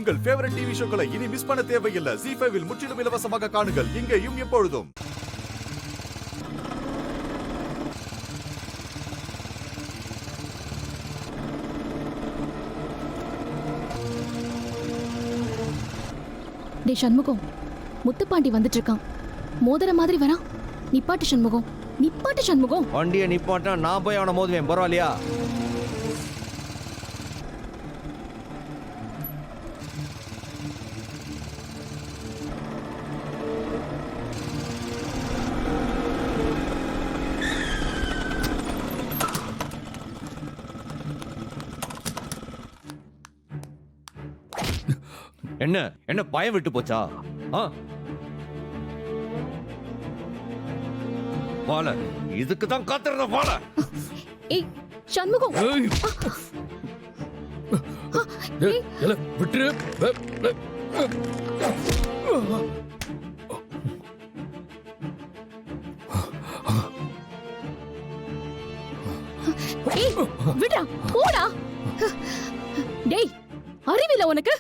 உங்கள் favourite TV ஷோக்களை இனி miss பண்ண தேவையில்லை. ZEE5 இல் முற்றிலும் இலவசமாக காணுங்கள். இங்கேயும் எப்பொழுதும். டே சண்முகம், முத்துப்பாண்டி வந்துட்டு இருக்கான். மோதிர மாதிரி வரான். நிப்பாட்டு சண்முகம், நிப்பாட்டு சண்முகம். வண்டியை நிப்பாட்டா நான் போய் அவனை மோதுவேன், பரவாயில்லையா? என்ன என்ன பயம் விட்டு போச்சா? வாழ இதுக்கு தான் காத்துறத வாழ. ஏய் சண்முகம், விட்டுரு. ஏய் விடுடா, போடா. டேய் அறிவில்லை உனக்கு?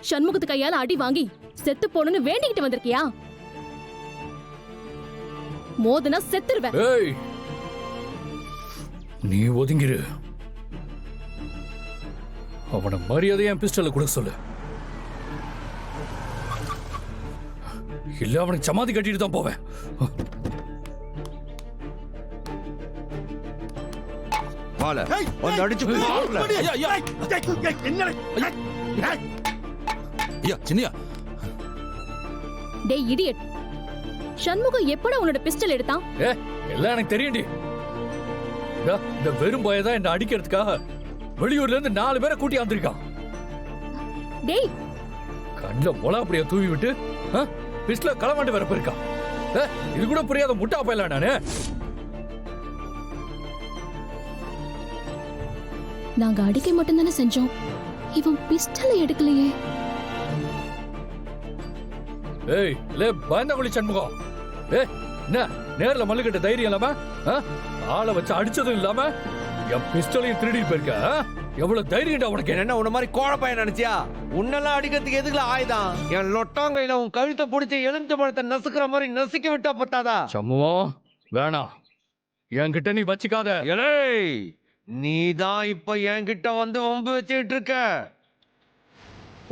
சண்முகத்து கையால அடி வாங்கி செத்து போணுன்னு வேண்டிக்கிட்டு வந்திருக்கியா? மோதனா செத்துருவேன். ஏய் நீ ஒதுங்கிரு. அவன மரியாதையா என் பிஸ்டலை கொடுக்க சொல்லு. இல்ல அவனுக்கு சமாதி கட்டிட்டு தான் போவேன். வாழ வந்து அடிச்சு சின்னியா. டேய் இடியட், சண்முகம் எப்படா உன்னோட பிஸ்டல் எடுத்தான்? எல்லாம் எனக்கு தெரியும்டி. இந்த வெறும் பாய தான் என்ன அடிக்கிறதுக்காக வெளியூர்ல இருந்து 4 பேரை கூட்டி வந்திருக்கான். டேய் கண்ணுல மொளா அப்படியே தூவி விட்டு பிஸ்டல களமாண்டு வர போயிருக்கான். இது கூட புரியாத முட்டா போயிடலாம் நானு. நாங்க அடிக்க மட்டும் தானே செஞ்சோம், இவன் பிஸ்டலை எடுக்கலையே. ஏய் லே பயந்தகுழி சண்முகம், என்ன நேர்ல மல்லுக்கட்ட தைரியம் இல்லாம ஆளை வச்சு அடிச்சதும் இல்லாம என் பிஸ்டலையும் திருடிட்டு போயிருக்க. எவ்வளவு தைரியம்டா உனக்கு? என்ன உன்ன மாதிரி கோழ பையன் நினைச்சியா? உன்னெல்லாம் அடிக்கிறதுக்கு எதுக்குல ஆயுதம்? என் லொட்டாங்கையில உன் கழுத்தை பிடிச்சி எலுமிச்ச பழத்தை நசுக்கிற மாதிரி நசுக்கி விட்டா பத்தாதா? சண்முகம் வேணாம், என்கிட்ட நீ வச்சுக்காத. ஏய் நீ தான் இப்ப என்கிட்ட வந்து வம்பு வச்சுட்டு இருக்க.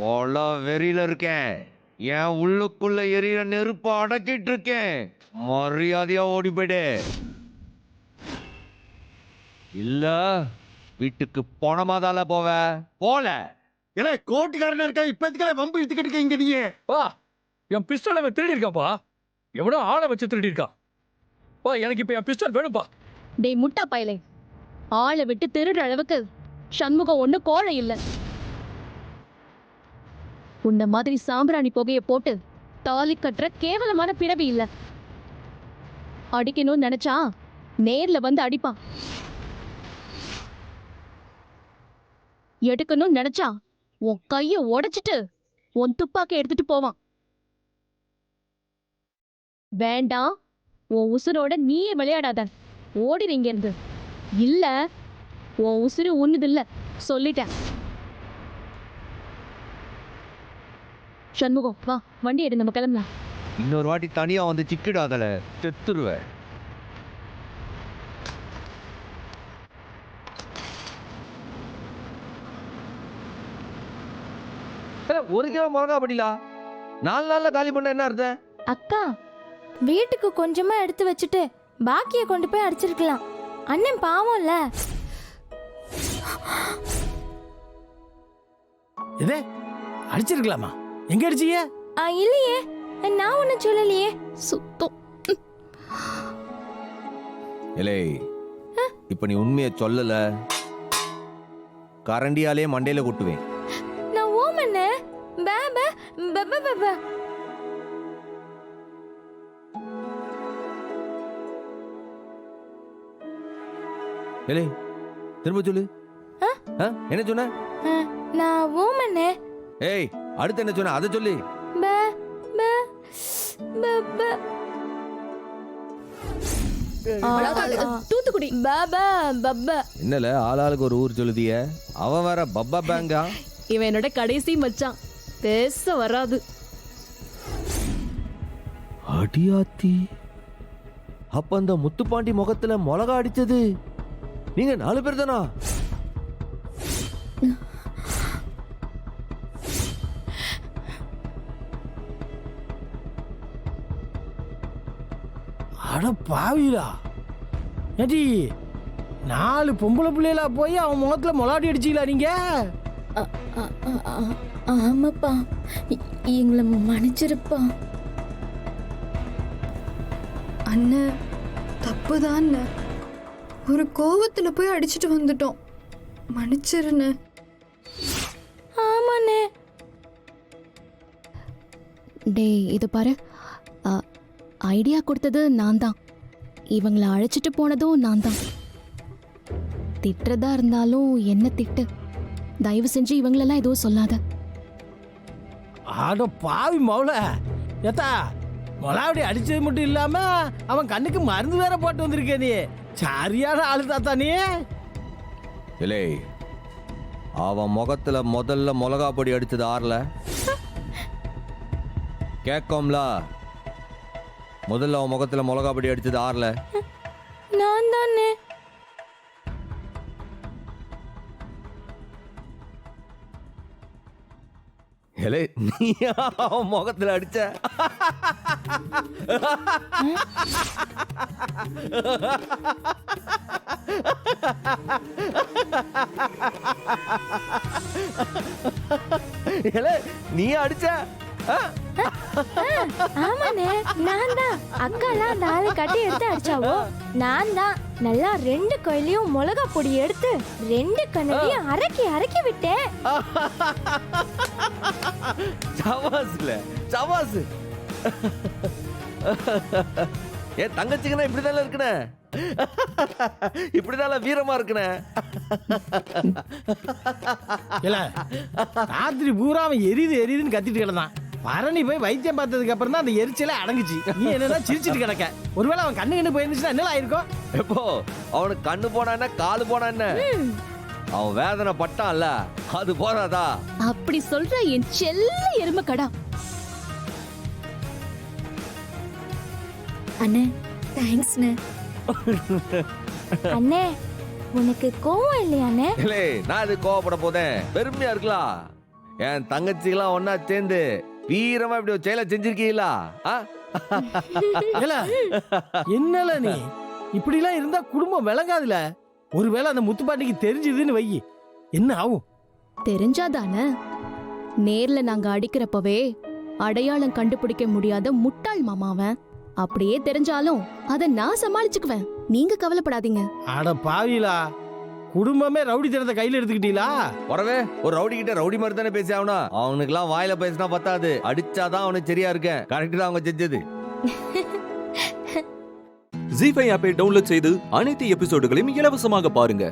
போல வெறியில இருக்கேன், என் உள்ளுக்குள்ள எரியிற நெருப்ப அடக்கிட்டு இருக்கேன். மரியாதையா ஓடி போயிடு, இல்ல வீட்டுக்கு போனமாதால போவ. போல ஏலே கோட்டிக்காரனா இருக்க, இப்ப எதுக்காக வம்பு இழுத்துக்கிட்டு இருக்க இங்க? நீயே பா என் பிஸ்டல் அவன் திருடி இருக்கான்ப்பா. எவ்வளோ ஆளை வச்சு திருடி இருக்கான். பா எனக்கு இப்ப என் பிஸ்டல் வேணும்பா. டேய் முட்டா பயலே, ஆளை விட்டு திருடுற அளவுக்கு சண்முகம் ஒண்ணு கோழை இல்ல. உன்ன மாதிரி சாம்பிராணி புகைய போட்டு தாலி கட்டுற கேவலமான பிறவி இல்ல. அடிக்கணும்னு நினைச்சா நேர்ல வந்து அடிப்பான். எடுக்கணும்னு நினைச்சா உன் கைய உடைச்சிட்டு உன் துப்பாக்கி எடுத்துட்டு போவான். வேண்டாம், உன் உசுரோட நீயே விளையாடாத, ஓடிறீங்க இருந்து. இல்ல உன் உசுறு உன்னுது இல்ல, சொல்லிட்டேன். சண்முகம் வா, வண்டி எடு, நம்ம கிளம்பலாம். இன்னொரு வாட்டி தனியா வந்து சிக்கிடாதல, செத்துருவேன். ஒரு கிலோ மிளகா படிலா 4 நாள்ல காலி பண்ண என்ன அர்த்தம்? அக்கா வீட்டுக்கு கொஞ்சமா எடுத்து வச்சுட்டு பாக்கிய கொண்டு போய் அடிச்சிருக்கலாம். அண்ணன் பாவம்ல. இதே அடிச்சிருக்கலாமா? எங்க அடிச்சீங்க? இல்லையே, நான் ஒன்னும் சொல்லலையே. சுத்தம். இலே இப்ப நீ உண்மையை சொல்லல, கரண்டியாலே மண்டையில கொட்டுவேன். நான் ஓமண்ண பாபா பாபா பாபா. இலே திரும்ப சொல்லு. என்ன சொன்ன? நான் ஓமண்ண. ஏய் அடுத்து என்ன சொன்ன அதை சொல்லு. பா பா பாபா. தூத்துக்குடி. பாபா பாபா. என்னல ஆளாளுக்கு ஒரு ஊர் சொல்லுதிய? அவன் வேற பப்பா பேங்கா. இவன் என்னோட கடைசி மச்சான். பேச வராது. அடியாத்தி, அப்ப அந்த முத்துப்பாண்டி முகத்துல மிளகா அடிச்சது நீங்க 4 பேர் தானா? அட பாவிலா, ஏடி 4 பொம்பளை பிள்ளைகளா போய் அவன் முகத்துல மொளாடி அடிச்சீங்களா நீங்க? ஆமாப்பா, எங்களை மன்னிச்சிருப்பா. அண்ணன் தப்புதான், ஒரு கோவத்துல போய் அடிச்சிட்டு வந்துட்டோம், மன்னிச்சிருண்ண. ஆமாண்ணே. டேய் இது பாரு, ஐடியா கொடுத்தது நான் தான், இவங்களை அழைச்சிட்டு போனதும் நான் தான். திட்டுறதா இருந்தாலும் என்ன திட்டு, தயவு செஞ்சு இவங்களெல்லாம் எதுவும் சொல்லாத. அட பாவி மவுள, ஏத்தா மொளாவடி அடிச்சது மட்டும் இல்லாம அவன் கண்ணுக்கு மருந்து வேற போட்டு வந்திருக்க நீ. சரியான ஆளு தாத்தா நீ. இல்லை, அவன் முகத்துல முதல்ல மிளகா பொடி அடிச்சது ஆறல கேட்கோம்ல. முதல்ல அவன் முகத்துல மிளகா பொடி அடிச்சது ஆறல. நான் தானே. இல்லை, நீ அவன் முகத்துல அடிச்ச? நீ அடிச்ச? ஆமாண்ணே, நான் தான். அக்காலாம் 4 கட்டி எடுத்து அடிச்சாவோ, நான் தான் நல்லா 2 கையிலையும் மிளகா பொடி எடுத்து 2 கண்ணையும் அரக்கி அரக்கி விட்டேன். சவாஸ்ல சவாஸ். என் தங்கச்சிக்குன்னா இப்படிதானே இருக்குனே, இப்படிதான வீரமா இருக்குனே. இல்ல, ராத்திரி பூரா அவன் எரியுதுன்னு கத்திட்டு கிடந்தான். பரணி போய் வைத்தியம் பார்த்ததுக்கு அப்புறம் தான் அந்த எரிச்சலே அடங்குச்சு. நீ என்னன்னா சிரிச்சிட்டு கிடக்க. ஒருவேளை அவன் கண்ணு போயிருந்துச்சுன்னா என்ன ஆயிருக்கும்? எப்போ அவனுக்கு கண்ணு போனா என்ன, காலு போனா என்ன, அவன் வேதனை பட்டான்ல, அது போறாதா? அப்படி சொல்ற என் செல்ல எருமை கடா. அண்ணே தேங்க்ஸ்ண்ணே. அண்ணே, உனக்கு கோவம் இல்லையாண்ணே? இல்லை, நான் இது கோவப்பட போதேன், பெருமையா இருக்கலாம். என் தங்கச்சிக்கெல்லாம் ஒன்னா சேர்ந்து வீரமா இப்படி ஒரு செயலை செஞ்சிருக்கீங்களா? என்னல நீ இப்படி எல்லாம் இருந்தா குடும்பம் விளங்காதுல. ஒருவேளை அந்த முத்துப்பாட்டிக்கு தெரிஞ்சதுன்னு வை, என்ன ஆகும்? தெரிஞ்சாதானே? நேர்ல நாங்க அடிக்கிறப்பவே அடையாளம் கண்டுபிடிக்க முடியாத முட்டாள் மாமாவன். அப்படியே தெரிஞ்சாலும் அதை நான் சமாளிச்சுக்குவேன், நீங்க கவலைப்படாதீங்க. அட பாவிலா, குடும்பமே ரவுடி தனத்தை கையில எடுத்துக்கிட்டீங்களா? வரவே ஒரு ரவுடி கிட்ட ரவுடி மாதிரி தானே பேசி ஆகணும். அவனுக்குலாம் வாயில பேசினா பத்தாது, அடிச்சாதான் அவனுக்கு சரியா இருக்கேன். கரெக்ட் தான் அவங்க செஞ்சது. ஜீ5 ஆப்பை டவுன்லோட் செய்து அனைத்து எபிசோடுகளையும் இலவசமாக பாருங்க.